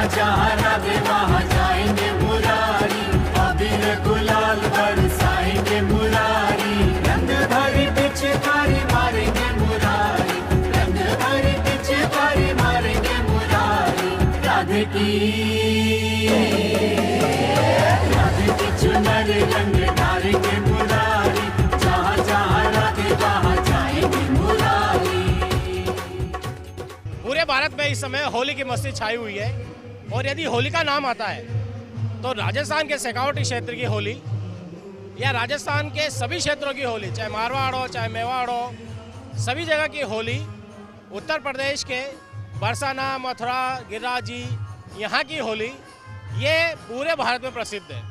जहाँ राधे वहाँ जाएंगे मुरारी, अबीर गुलाल बरसाएंगे मुरारी, रंग भरी पिचकारी मारेंगे मुरारी, रंग भरी पिचकारी मारेंगे मुरारी। राधे की चुनर रंग डालेंगे मुरारी, जहाँ जहाँ राधे वहाँ जाएंगे मुरारी। पूरे भारत में इस समय होली की मस्ती छाई हुई है और यदि होली का नाम आता है तो राजस्थान के शेखावटी क्षेत्र की होली या राजस्थान के सभी क्षेत्रों की होली, चाहे मारवाड़ हो चाहे मेवाड़ हो, सभी जगह की होली, उत्तर प्रदेश के बरसाना, मथुरा, गिरिराजी, यहाँ की होली ये पूरे भारत में प्रसिद्ध है।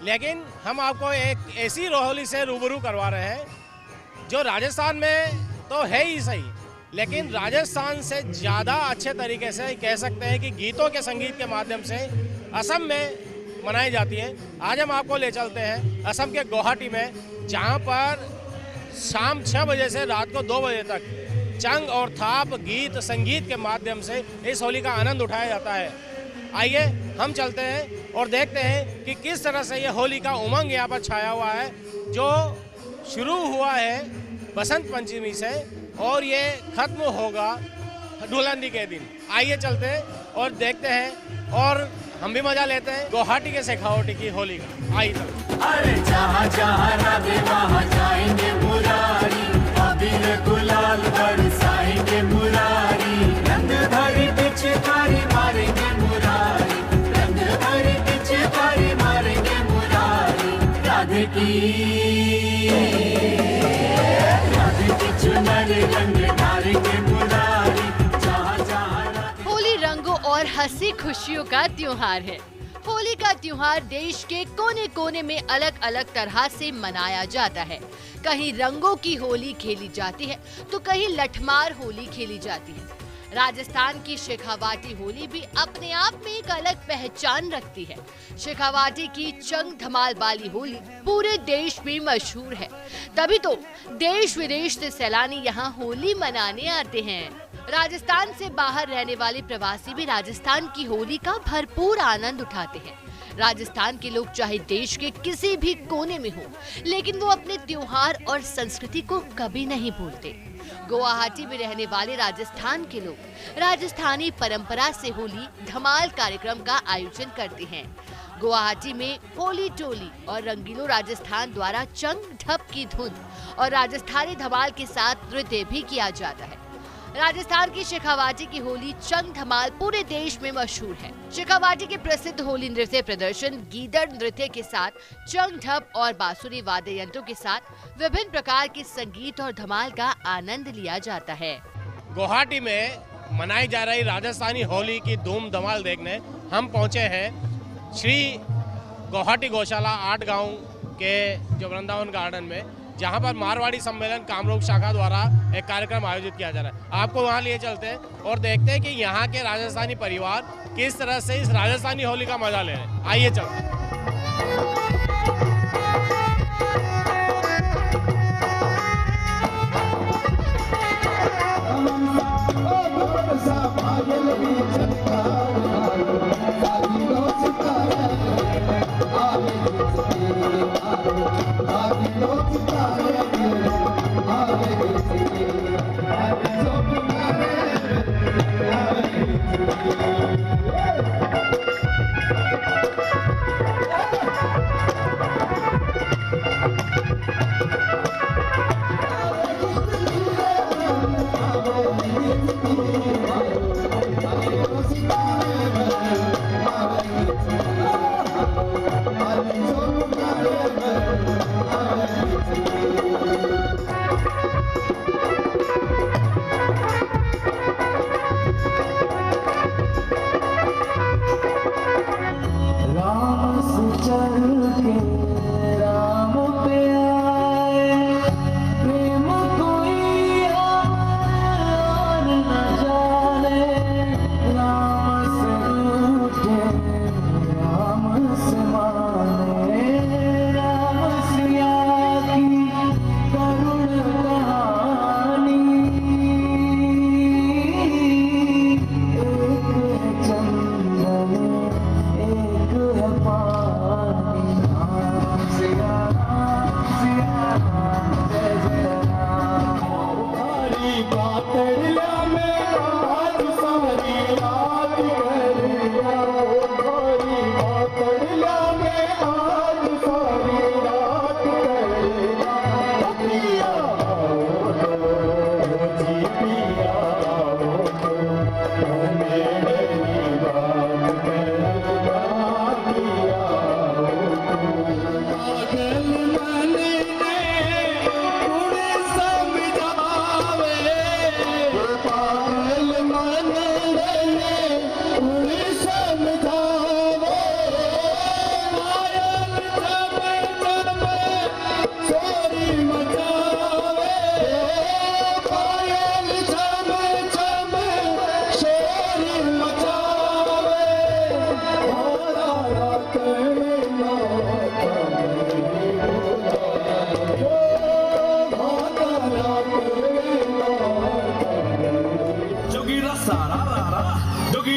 लेकिन हम आपको एक ऐसी होली से रूबरू करवा रहे हैं जो राजस्थान में तो है ही सही, लेकिन राजस्थान से ज़्यादा अच्छे तरीके से कह सकते हैं कि गीतों के संगीत के माध्यम से असम में मनाई जाती है। आज हम आपको ले चलते हैं असम के गुवाहाटी में, जहां पर शाम 6 बजे से रात को 2 बजे तक चंग और थाप गीत संगीत के माध्यम से इस होली का आनंद उठाया जाता है। आइए हम चलते हैं और देखते हैं कि किस तरह से ये होली का उमंग यहाँ पर छाया हुआ है, जो शुरू हुआ है बसंत पंचमी से और ये खत्म होगा धुलंडी के दिन। आइए चलते हैं और देखते हैं और हम भी मजा लेते हैं गुवाहाटी के शेखावटी की होली का। आइए चलते। अरे जहाँ जहाँ राधे वहाँ जाएंगे मुरारी, अबीर गुलाल बरसाएंगे मुरारी, रंग भरी पिचकारी मारेंगे मुरारी, रंग भरी पिचकारी मारेंगे मुरारी। राधे की चुनर रंग डालेंगे मुरारी, जहाँ जहाँ राधे। होली रंगों और हंसी खुशियों का त्योहार है। होली का त्योहार देश के कोने कोने में अलग अलग तरह से मनाया जाता है। कहीं रंगों की होली खेली जाती है तो कहीं लठमार होली खेली जाती है। राजस्थान की शेखावाटी होली भी अपने आप में एक अलग पहचान रखती है। शेखावाटी की चंग धमाल वाली होली पूरे देश में मशहूर है, तभी तो देश विदेश से सैलानी यहाँ होली मनाने आते हैं। राजस्थान से बाहर रहने वाले प्रवासी भी राजस्थान की होली का भरपूर आनंद उठाते हैं। राजस्थान के लोग चाहे देश के किसी भी कोने में हो, लेकिन वो अपने त्योहार और संस्कृति को कभी नहीं भूलते। गुवाहाटी में रहने वाले राजस्थान के लोग राजस्थानी परंपरा से होली धमाल कार्यक्रम का आयोजन करते हैं। गुवाहाटी में होली टोली और रंगीलो राजस्थान द्वारा चंग ढप की धुन और राजस्थानी धमाल के साथ नृत्य भी किया जाता है। राजस्थान की शेखावाटी की होली चंग धमाल पूरे देश में मशहूर है। शेखावाटी के प्रसिद्ध होली नृत्य प्रदर्शन गीदड़ नृत्य के साथ चंग ढप और बांसुरी वाद्य यंत्रों के साथ विभिन्न प्रकार के संगीत और धमाल का आनंद लिया जाता है। गुवाहाटी में मनाई जा रही राजस्थानी होली की धूम धमाल देखने हम पहुंचे हैं श्री गुवाहाटी गौशाला 8 गांव के जो वृंदावन गार्डन में, जहां पर मारवाड़ी सम्मेलन कामरूप शाखा द्वारा एक कार्यक्रम आयोजित किया जा रहा है। आपको वहां लिए चलते हैं और देखते हैं कि यहाँ के राजस्थानी परिवार किस तरह से इस राजस्थानी होली का मजा ले रहे हैं। आइए चलते हैं।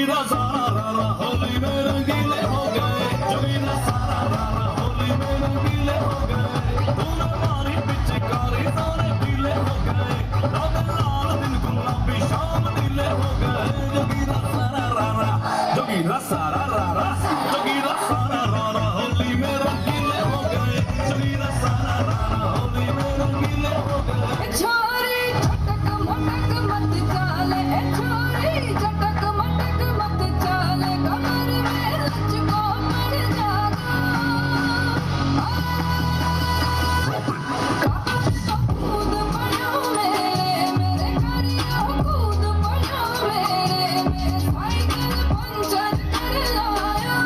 जोगीरा सारा रारा होली में रंगीले हो गए, जोगीरा सारा रारा होली में रंगीले हो गए, तूने मारी पिचकारी सारे पीले हो गए, रात लाल दिन गुलाबी शाम नीले हो गए, जोगीरा सारा रारा, जोगीरा सारा रारा, जोगीरा सारा रारा होली में रंगीले हो गए, जोगीरा सारा रारा होली में रंगीले हो गए। छोरी चटक मटक मत चाले, छोरी चटक मटक मत चाले, कमर में लचको पड़ जागा। कूद पड़ो मेरे करियो कूद पड़ो मेरे साइकिल पंचर कर लाया।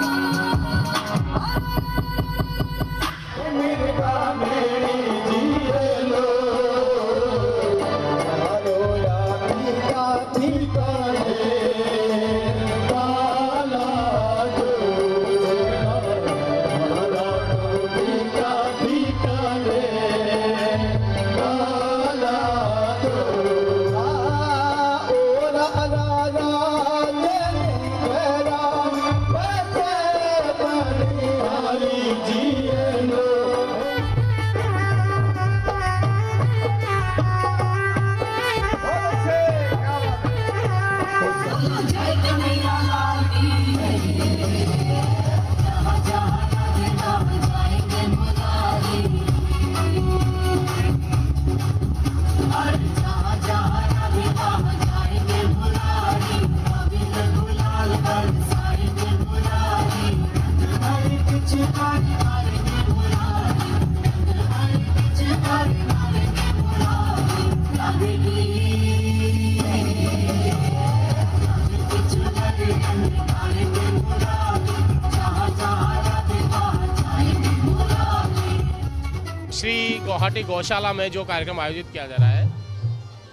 श्री गुवाहाटी गौशाला में जो कार्यक्रम आयोजित किया जा रहा है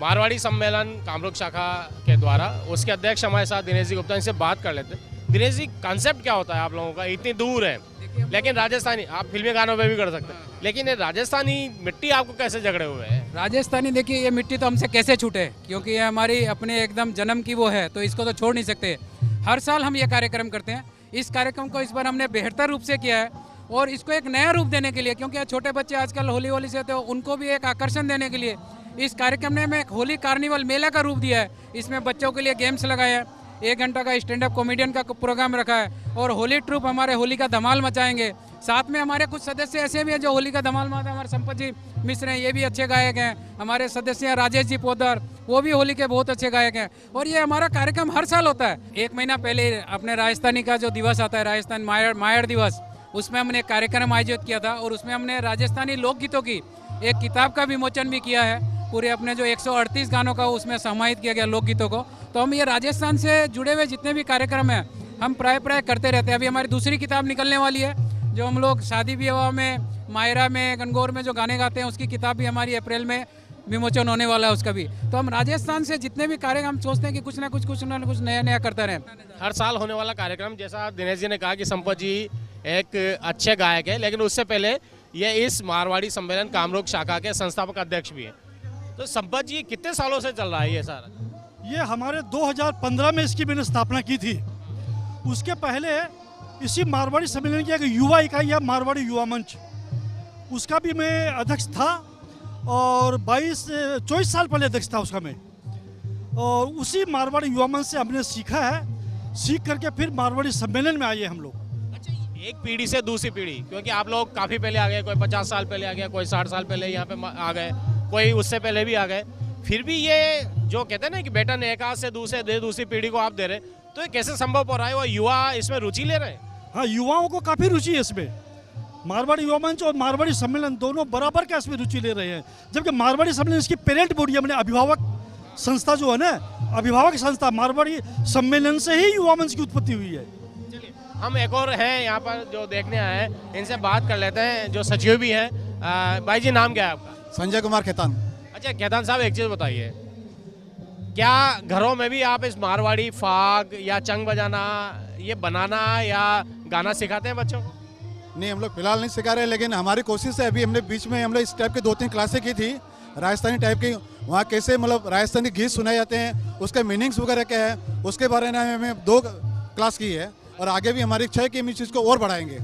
मारवाड़ी सम्मेलन कामरूप शाखा के द्वारा, उसके अध्यक्ष हमारे साथ दिनेश जी गुप्ता, इनसे बात कर लेते हैं। दिनेश जी, कॉन्सेप्ट क्या होता है आप लोगों का? इतनी दूर है लेकिन राजस्थानी, आप फिल्मी गानों में भी कर सकते हैं, लेकिन ये राजस्थानी मिट्टी आपको कैसे झगड़े हुए हैं? राजस्थानी देखिए, ये मिट्टी तो हमसे कैसे छूटे, क्योंकि ये हमारी अपने एकदम जन्म की वो है, तो इसको तो छोड़ नहीं सकते। हर साल हम ये कार्यक्रम करते हैं। इस कार्यक्रम को इस बार हमने बेहतर रूप से किया है और इसको एक नया रूप देने के लिए, क्योंकि छोटे बच्चे आजकल होली से तो उनको भी एक आकर्षण देने के लिए इस कार्यक्रम ने हमें एक होली कार्निवल मेला का रूप दिया है। इसमें बच्चों के लिए गेम्स लगाए हैं, 1 घंटा का स्टैंड अप कॉमेडियन का प्रोग्राम रखा है और होली ट्रूप हमारे होली का धमाल मचाएंगे। साथ में हमारे कुछ सदस्य ऐसे भी हैं जो होली का धमाल मचाते हैं। हमारे संपत जी मिश्र हैं, ये भी अच्छे गायक हैं। हमारे सदस्य हैं राजेश जी पोदार, वो भी होली के बहुत अच्छे गायक हैं। और ये हमारा कार्यक्रम हर साल होता है। 1 महीना पहले अपने राजस्थानी का जो दिवस आता है, राजस्थान मायर दिवस, उसमें हमने एक कार्यक्रम आयोजित किया था और उसमें हमने राजस्थानी लोकगीतों की एक किताब का विमोचन भी किया है। पूरे अपने जो 138 गानों का उसमें समाहित किया गया लोकगीतों को। तो हम ये राजस्थान से जुड़े हुए जितने भी कार्यक्रम हैं हम प्राय करते रहते हैं। अभी हमारी दूसरी किताब निकलने वाली है, जो हम लोग शादी विवाह में, मायरा में, गणगौर में जो गाने गाते हैं, उसकी किताब भी हमारी अप्रैल में विमोचन होने वाला है उसका भी। तो हम राजस्थान से जितने भी कार्यक्रम हम सोचते हैं कि कुछ ना कुछ नया करते रहें। हर साल होने वाला कार्यक्रम, जैसा दिनेश जी ने कहा कि संपत जी एक अच्छे गायक है, लेकिन उससे पहले ये इस मारवाड़ी सम्मेलन कामरूप शाखा के संस्थापक अध्यक्ष भी हैं। तो संपत जी, कितने सालों से चल रहा है ये सारा? ये हमारे 2015 में इसकी मैंने स्थापना की थी। उसके पहले इसी मारवाड़ी सम्मेलन की एक युवा इकाई है, मारवाड़ी युवा मंच, उसका भी मैं अध्यक्ष था और 24 साल पहले अध्यक्ष था उसका मैं। और उसी मारवाड़ी युवा मंच से हमने सीखा है, सीख करके फिर मारवाड़ी सम्मेलन में आए हम लोग। अच्छा, एक पीढ़ी से दूसरी पीढ़ी, क्योंकि आप लोग काफ़ी पहले आ गए, कोई 50 साल पहले आ गया, कोई 60 साल पहले यहाँ पे आ गए, कोई उससे पहले भी आ गए, फिर भी ये जो कहते हैं ना कि बेटा ने एक हाथ से दूसरी पीढ़ी को आप दे रहे, तो ये कैसे संभव हो रहा है? वो युवा इसमें रुचि ले रहे हैं? हाँ, युवाओं को काफ़ी रुचि है इसमें। मारवाड़ी युवा मंच और मारवाड़ी सम्मेलन दोनों बराबर का इसमें रुचि ले रहे हैं। जबकि मारवाड़ी सम्मेलन इसकी पेरेंट बॉडी है, मैंने अभिभावक संस्था जो है ना, अभिभावक संस्था मारवाड़ी सम्मेलन से ही युवा मंच की उत्पत्ति हुई है। चलिए, हम एक और हैं यहाँ पर जो देखने आए हैं, इनसे बात कर लेते हैं, जो सचिव भी हैं। भाई जी, नाम क्या है आपका? संजय कुमार खेतान। अच्छा खेतान साहब, एक चीज़ बताइए, क्या घरों में भी आप इस मारवाड़ी फाग या चंग बजाना, ये बनाना या गाना सिखाते हैं बच्चों को? नहीं, हम लोग फिलहाल नहीं सिखा रहे, लेकिन हमारी कोशिश है। अभी हमने बीच में हम लोग इस टाइप की 2-3 क्लासें की थी, राजस्थानी टाइप की, वहाँ कैसे मतलब राजस्थानी गीत सुनाए जाते हैं, उसके मीनिंग्स वगैरह क्या है, उसके बारे में हमें 2 क्लास की है और आगे भी हमारी इच्छा है कि हम इस चीज़ को और बढ़ाएंगे।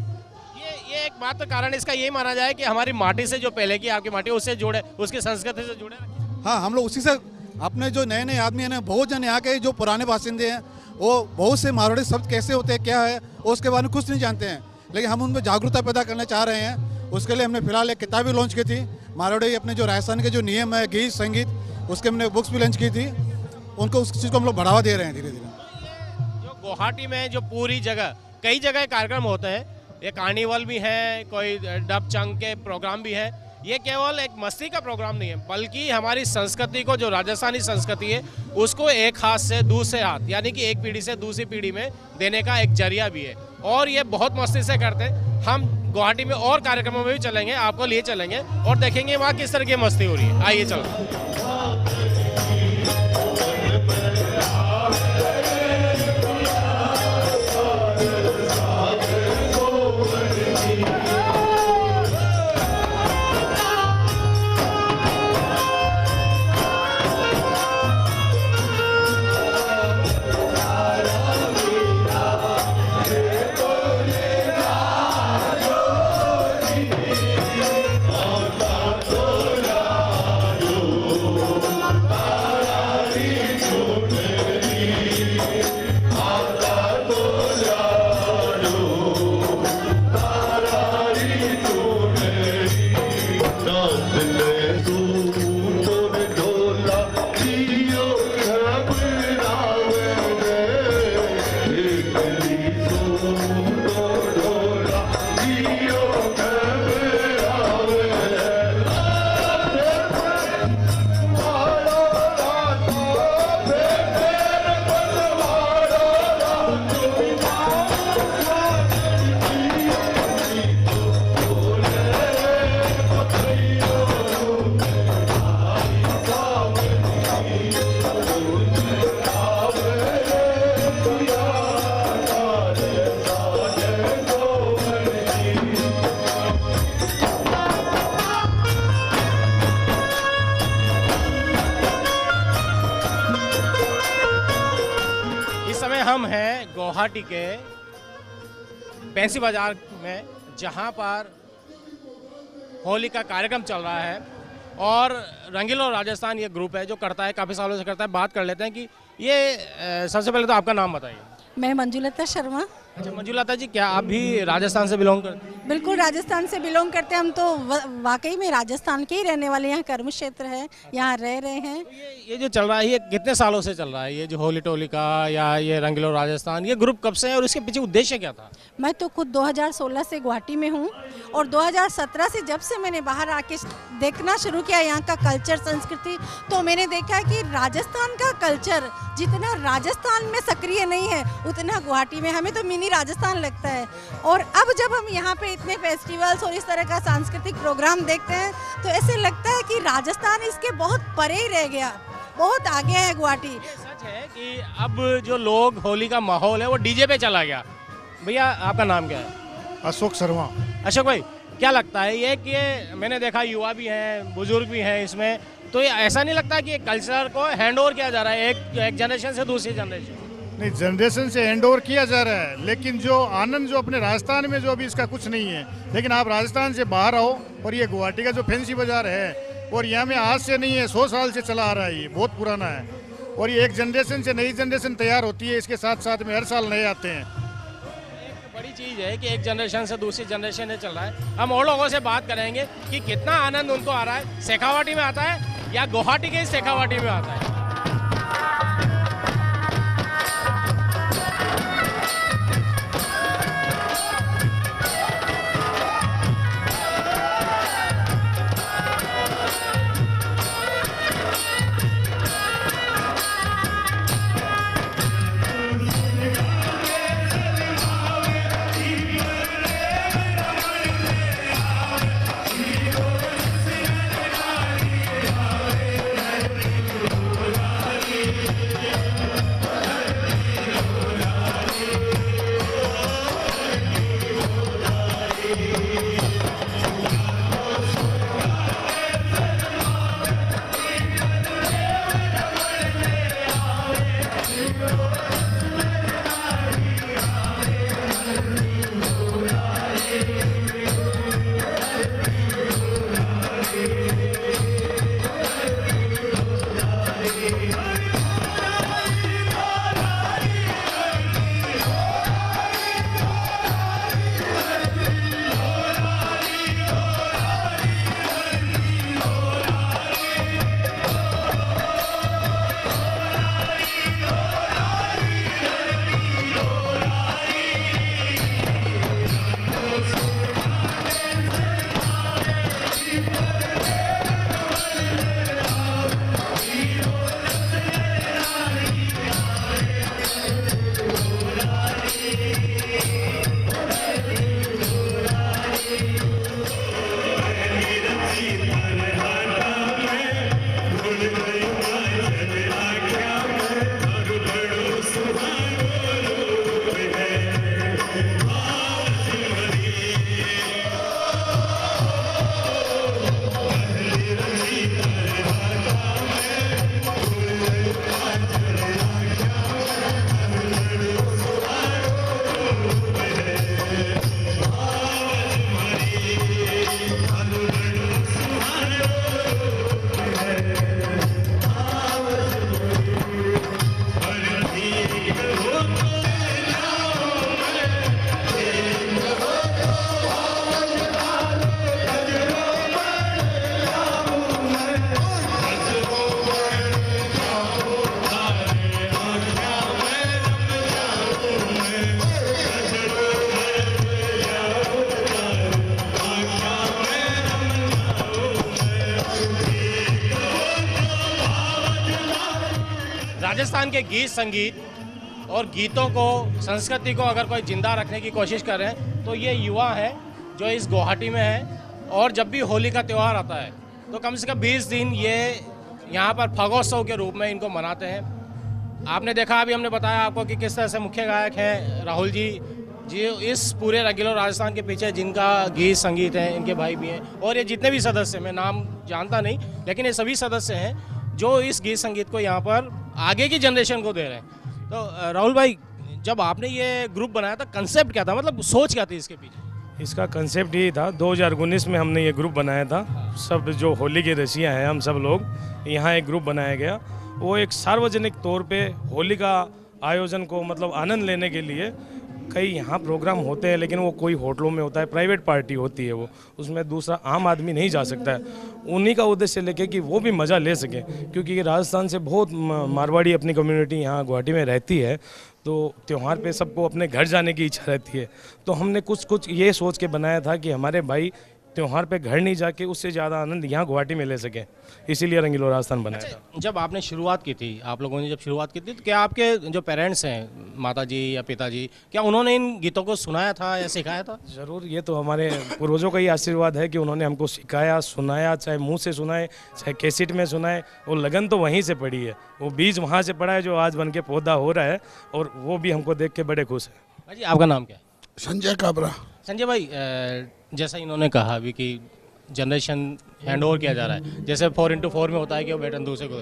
ये एक बात कारण इसका यही माना जाए कि हमारी माटी से जो पहले की आपकी माटी उससे जुड़े, उसकी संस्कृति से जुड़े। हाँ, हम लोग उसी से अपने जो नए नए आदमी हैं ना, बहुत जन यहाँ के जो पुराने बासिंदे हैं वो बहुत से मारवाड़ी शब्द कैसे होते हैं, क्या है, उसके बारे में कुछ नहीं जानते हैं, लेकिन हम उनमें जागरूकता पैदा करना चाह रहे हैं। उसके लिए हमने फिलहाल एक किताब भी लॉन्च की थी, मारवाड़ी अपने जो राजस्थान के जो नियम है, गीत संगीत, उसके हमने बुक्स भी लॉन्च की थी। उनको उस चीज़ को हम लोग बढ़ावा दे रहे हैं धीरे धीरे। जो गुवाहाटी में जो पूरी जगह कई जगह कार्यक्रम होते हैं, ये कार्निवल भी है, कोई डब चंग के प्रोग्राम भी है, ये केवल एक मस्ती का प्रोग्राम नहीं है, बल्कि हमारी संस्कृति को, जो राजस्थानी संस्कृति है, उसको एक हाथ से दूसरे हाथ, यानी कि एक पीढ़ी से दूसरी पीढ़ी में देने का एक जरिया भी है। और ये बहुत मस्ती से करते हैं। हम गुवाहाटी में और कार्यक्रमों में भी चलेंगे, आपको लिए चलेंगे और देखेंगे वहाँ किस तरह की मस्ती हो रही है। आइए चलो। हम हैं गुवाहाटी के पैंसी बाजार में, जहां पर होली का कार्यक्रम चल रहा है और रंगीलो राजस्थान ये ग्रुप है जो करता है, काफ़ी सालों से करता है। बात कर लेते हैं कि ये सबसे पहले तो आपका नाम बताइए। मैं मंजुलता शर्मा। अच्छा मंजुलता जी, क्या आप भी राजस्थान से बिलोंग करते हैं? बिल्कुल राजस्थान से बिलोंग करते हैं हम तो, वाकई में राजस्थान के ही रहने वाले, यहाँ कर्म क्षेत्र है, यहाँ रह रहे हैं। तो ये जो चल रहा है, ये कितने सालों से चल रहा है, ये जो होली टोली का या ये रंगीलो राजस्थान, ये ग्रुप कब से है और इसके पीछे उद्देश्य क्या था? मैं तो खुद 2016 से गुवाहाटी में हूँ और 2017 से जब से मैंने बाहर आके देखना शुरू किया यहाँ का कल्चर संस्कृति, तो मैंने देखा कि राजस्थान का कल्चर जितना राजस्थान में सक्रिय नहीं है उतना गुवाहाटी में, हमें तो मिनी राजस्थान लगता है। और अब जब हम यहाँ पे इतने फेस्टिवल्स और इस तरह का सांस्कृतिक प्रोग्राम देखते हैं तो ऐसे लगता है कि राजस्थान इसके बहुत परे ही रह गया, बहुत आगे है गुवाहाटी। सच है कि अब जो लोग, होली का माहौल है वो डीजे पे चला गया। भैया आपका नाम क्या है? अशोक शर्मा। अशोक भाई, क्या लगता है ये कि मैंने देखा युवा भी हैं, बुजुर्ग भी हैं इसमें, तो ये ऐसा नहीं लगता कि कल्चर को हैंड ओवर किया जा रहा है एक जनरेशन से दूसरी जनरेशन? नहीं, जनरेशन से हैंड ओवर किया जा रहा है, लेकिन जो आनंद जो अपने राजस्थान में जो अभी इसका कुछ नहीं है। लेकिन आप राजस्थान से बाहर आओ और ये गुवाहाटी का जो फैंसी बाजार है, और यहाँ में आज से नहीं है, 100 साल से चला आ रहा है, ये बहुत पुराना है। और ये एक जनरेशन से नई जनरेशन तैयार होती है, इसके साथ साथ में हर साल नए आते हैं। एक बड़ी चीज़ है कि एक जनरेशन से दूसरी जनरेशन में चल रहा है। हम और लोगों से बात करेंगे कि कितना आनंद उनको आ रहा है, शेखावाटी में आता है या गुवाहाटी के शेखावाटी में आता है। राजस्थान के गीत संगीत और गीतों को, संस्कृति को अगर कोई जिंदा रखने की कोशिश कर रहे हैं तो ये युवा हैं जो इस गुवाहाटी में है। और जब भी होली का त्यौहार आता है तो कम से कम 20 दिन ये यहाँ पर फगोत्सव के रूप में इनको मनाते हैं। आपने देखा, अभी हमने बताया आपको कि किस तरह से मुख्य गायक हैं राहुल जी इस पूरे रंगीलो राजस्थान के पीछे जिनका गीत संगीत है, इनके भाई भी हैं। और ये जितने भी सदस्य, मैं नाम जानता नहीं, लेकिन ये सभी सदस्य हैं जो इस गीत संगीत को यहाँ पर आगे की जनरेशन को दे रहे हैं। तो राहुल भाई, जब आपने ये ग्रुप बनाया था, कंसेप्ट क्या था, मतलब सोच क्या थी इसके पीछे? इसका कंसेप्ट ये था, 2019 में हमने ये ग्रुप बनाया था। सब जो होली के रसिया हैं, हम सब लोग यहाँ एक ग्रुप बनाया गया। वो एक सार्वजनिक तौर पे होली का आयोजन को मतलब आनंद लेने के लिए कई यहाँ प्रोग्राम होते हैं, लेकिन वो कोई होटलों में होता है, प्राइवेट पार्टी होती है वो, उसमें दूसरा आम आदमी नहीं जा सकता है। उन्हीं का उद्देश्य लेके कि वो भी मज़ा ले सके, क्योंकि राजस्थान से बहुत मारवाड़ी अपनी कम्युनिटी यहाँ गुवाहाटी में रहती है, तो त्यौहार पे सबको अपने घर जाने की इच्छा रहती है। तो हमने कुछ ये सोच के बनाया था कि हमारे भाई त्यौहार पे घर नहीं जाके उससे ज़्यादा आनंद यहाँ गुवाहाटी में ले सकें, इसीलिए रंगीलो राजस्थान बनाया था। जब आपने शुरुआत की थी, आप लोगों ने जब शुरुआत की थी, तो क्या आपके जो पेरेंट्स हैं, माता जी या पिताजी, क्या उन्होंने इन गीतों को सुनाया था या सिखाया था? ज़रूर, ये तो हमारे पूर्वजों का ही आशीर्वाद है कि उन्होंने हमको सिखाया, सुनाया, चाहे मुँह से सुनाए, चाहे कैसेट में सुनाए। वो लगन तो वहीं से पड़ी है, वो बीज वहाँ से पड़ा है जो आज बन के पौधा हो रहा है, और वो भी हमको देख के बड़े खुश हैं। भाई, आपका नाम क्या है? संजय काबरा। संजय भाई, जैसा इन्होंने कहा अभी कि जनरेशन हैंड ओवर किया जा रहा है, जैसे 4x4 में होता है कि वो बेटन दूसरे को,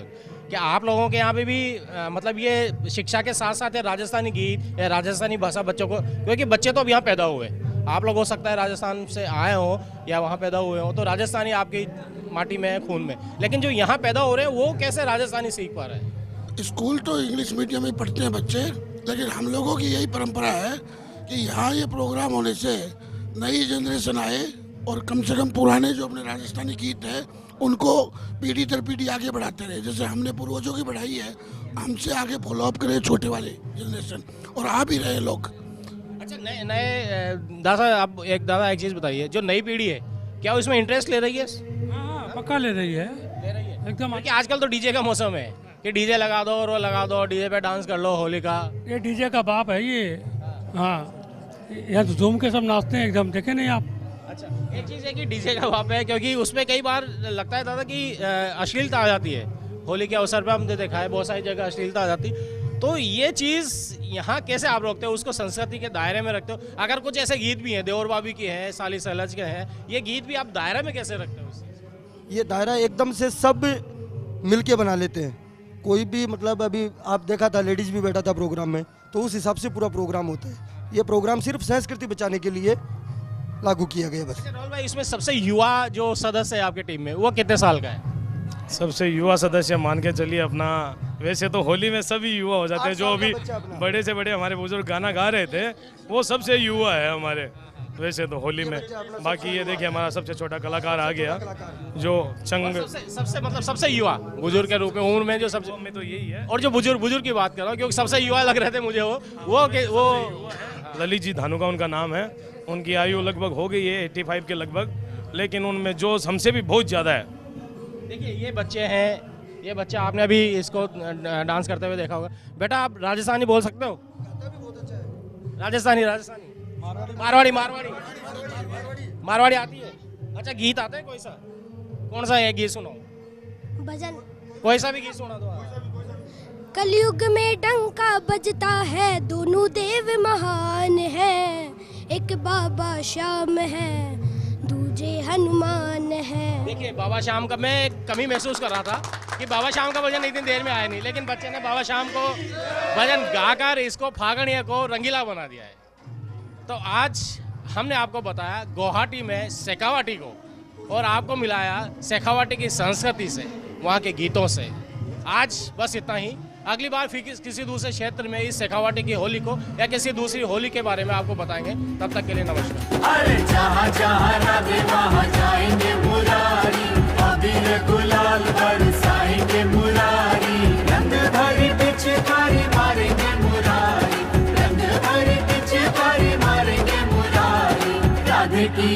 क्या आप लोगों के यहाँ पे भी मतलब ये शिक्षा के साथ साथ राजस्थानी गीत या राजस्थानी भाषा बच्चों को, क्योंकि बच्चे तो अब यहाँ पैदा हुए, आप लोग हो सकता है राजस्थान से आए हो या वहाँ पैदा हुए हो, तो राजस्थानी आपकी माटी में है, खून में, लेकिन जो यहाँ पैदा हो रहे हैं वो कैसे राजस्थानी सीख पा रहे हैं? स्कूल तो इंग्लिश मीडियम में पढ़ते हैं बच्चे, लेकिन हम लोगों की यही परंपरा है कि यहाँ ये प्रोग्राम होने से नई जनरेशन आए और कम से कम पुराने जो अपने राजस्थानी गीत हैं उनको पीढ़ी दर पीढ़ी आगे बढ़ाते रहे। जैसे हमने पूर्वजों की बढ़ाई है, हमसे आगे फॉलो अप करें छोटे वाले जनरेशन, और आ भी रहे लोग। अच्छा, नए दादा, एक चीज़ बताइए, जो नई पीढ़ी है क्या उसमें इंटरेस्ट ले रही है? हाँ, पक्का ले रही है एकदम। क्योंकि आजकल तो डीजे का मौसम है कि डीजे लगा दो और वो लगा दो, डीजे पे डांस कर लो होली का। ये डीजे का बाप है ये। हाँ, यहाँ तो झूम के सब नाचते हैं एकदम, देखे नहीं आप? अच्छा, एक चीज़ है कि डीजे का बाप है, क्योंकि उसमें कई बार लगता है दादा कि अश्लीलता आ जाती है। होली के अवसर पर हमने देखा है बहुत सारी जगह अश्लीलता आ जाती, तो ये चीज़ यहाँ कैसे आप रोकते हो, उसको संस्कृति के दायरे में रखते हो? अगर कुछ ऐसे गीत भी हैं, देवर बाबी के हैं, साली सलज के हैं, ये गीत भी आप दायरे में कैसे रखते हो? ये दायरा एकदम से सब मिलके बना लेते हैं। कोई भी मतलब अभी आप देखा था लेडीज भी बैठा था प्रोग्राम में, तो उस हिसाब से पूरा प्रोग्राम होता है। ये प्रोग्राम सिर्फ संस्कृति बचाने के लिए लागू किया गया बस। राहुल भाई, इसमें सबसे युवा जो सदस्य है आपके टीम में, वो कितने साल का है? सबसे युवा सदस्य मान के चलिए अपना, वैसे तो होली में सभी युवा हो जाते हैं, जो अभी बड़े से बड़े हमारे बुजुर्ग गाना गा रहे थे वो सबसे युवा है हमारे वैसे तो होली में। बाकी ये देखिए हमारा सबसे छोटा कलाकार आ गया जो चंग, सबसे युवा बुजुर्ग के रूप में उम्र में जो सबसे में तो यही है। और जो बुजुर्ग की बात कर रहा हूँ क्योंकि सबसे युवा लग रहे थे मुझे वो ललित जी धानुका उनका नाम है। उनकी आयु लगभग हो गई है 85 के लगभग, लेकिन उनमें जोश हमसे भी बहुत ज़्यादा है। देखिए ये बच्चे हैं, ये बच्चा आपने अभी इसको डांस करते हुए देखा होगा। बेटा आप राजस्थानी बोल सकते हो? राजस्थानी मारवाड़ी आती है? अच्छा गीत आता है कोई सा? कौन सा है गीत सुनाओ? भजन। कोई सा भी गीत सुना दो। कलयुग में डंका बजता है, दोनों देव महान हैं, एक बाबा श्याम है दूजे हनुमान है। देखिए बाबा श्याम का मैं एक कमी महसूस कर रहा था कि बाबा श्याम का भजन इतनी देर में आया नहीं, लेकिन बच्चे ने बाबा श्याम को भजन गाकर इसको फागणिया को रंगीला बना दिया है। तो आज हमने आपको बताया गुवाहाटी में शेखावाटी को, और आपको मिलाया शेखावाटी की संस्कृति से, वहाँ के गीतों से। आज बस इतना ही। अगली बार फिर किसी दूसरे क्षेत्र में इस शेखावाटी की होली को या किसी दूसरी होली के बारे में आपको बताएंगे। तब तक के लिए नमस्कार। अरे जहाँ जहाँ राधे वहाँ जाएंगे मुरारी, अबीर गुलाल बरसाएंगे मुरारी, रंग भरी पिचकारी मारेंगे मुरारी, रंग भरी पिचकारी मारेंगे मुरारी, राधे की